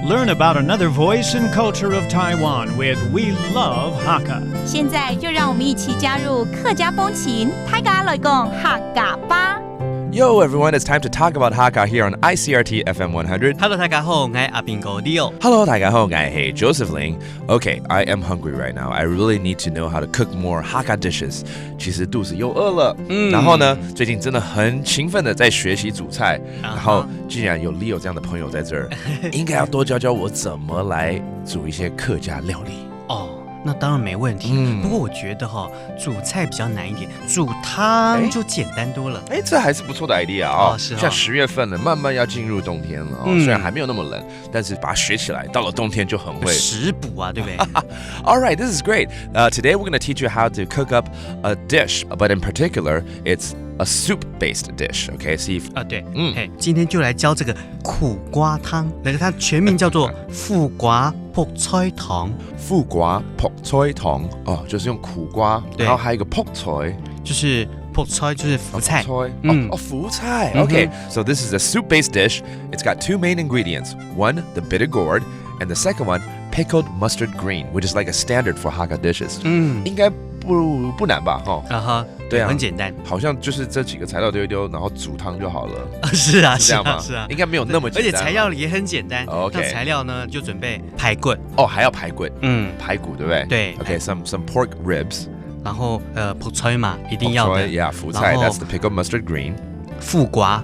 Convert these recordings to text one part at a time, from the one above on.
Learn about another voice and culture of Taiwan with We Love Hakka. 现在就让我们一起加入客家风情，大家来讲客家吧。Yo, everyone, it's time to talk about Hakka here on ICRT FM 100. Hello， 大家好，我係阿邊個 Leo。Hello, 大家好，我係 Joseph Ling. Okay, I am hungry right now. I really need to know how to cook more Hakka dishes. 其实肚子又饿了。然后呢，最近真的很勤奋的在学习煮菜。然后既然有 Leo 这样的朋友在这儿，应该要多教教我怎么来煮一些客家料理。那当然没问题。不过我觉得煮菜比较难一点，煮汤就简单多了。这还是不错的 idea 啊。是像10月份了，慢慢要进入冬天了。虽然还没有那么冷，但是把它学起来，到了冬天就很会食补啊，对不对？All right, this is great. Today we're going to teach you how to cook up a dish, but in particular, it's a soup-based dish. Okay, see. 对，今天就来教这个苦瓜汤，那个它全名叫做富瓜朴菜汤。富瓜朴菜汤就是用苦瓜，然后还有一个朴菜，就是朴菜就是福菜。福菜。Okay, so this is a soup-based dish. It's got two main ingredients. One, the bitter gourd, and the second one, pickled mustard green, which is like a standard for Hakka dishes. 应该不难吧？对啊，很简单，好像就是这几个材料丢一丢，然后煮汤就好了。是啊，是这样吗？是啊，应该没有那么简单。而且材料也很简单。OK， 那材料呢就准备排骨。还要排骨。排骨对不对？对。Okay, some pork ribs. 然后朴菜嘛，一定要的。Yeah, 福菜 that's the pickled mustard green. 富瓜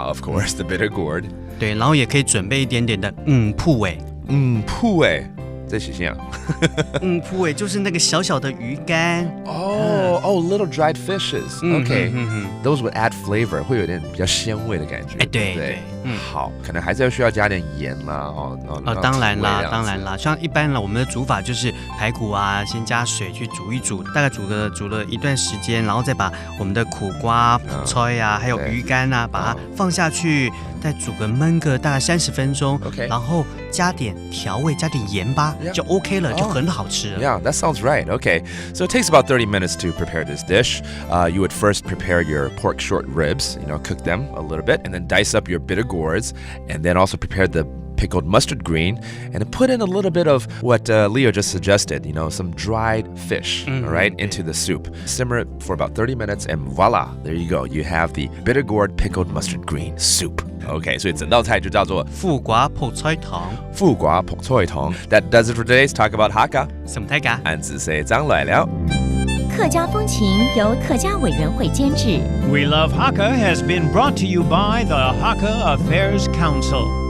of course, the bitter gourd. 对，然后也可以准备一点点的铺尾。铺尾。在写信啊铺尾就是那个小小的鱼干。little dried fishes. Okay, those would add flavor. 会有点比较鲜味的感觉。对。好，可能还是需要加点盐啦。当然啦，像一般我们的煮法就是排骨啊，先加水去煮一煮，大概煮了一段时间，然后再把我们的苦瓜、朴菜啊，还有鱼干啊，把它放下去，再焖个大概30分钟。然后加点调味，加点盐巴，就 OK 了，就很好吃了。Yeah, that sounds right. Okay, so it takes about 30 minutes to prepare this dish. You would first prepare your pork short ribs, cook them a little bit, and then dice up your bitter gourds, and then also prepare the pickled mustard green, and put in a little bit of what Leo just suggested, some dried fish, all right, into the soup. Simmer it for about 30 minutes, and voila, there you go. You have the bitter gourd pickled mustard green soup. Okay, 所以整道菜就叫做富瓜朴菜汤。That does it for today's Talk About Hakka. 什么大家？俺只是张来了。客家风情由客家委员会监制。We Love Hakka has been brought to you by the Hakka Affairs Council.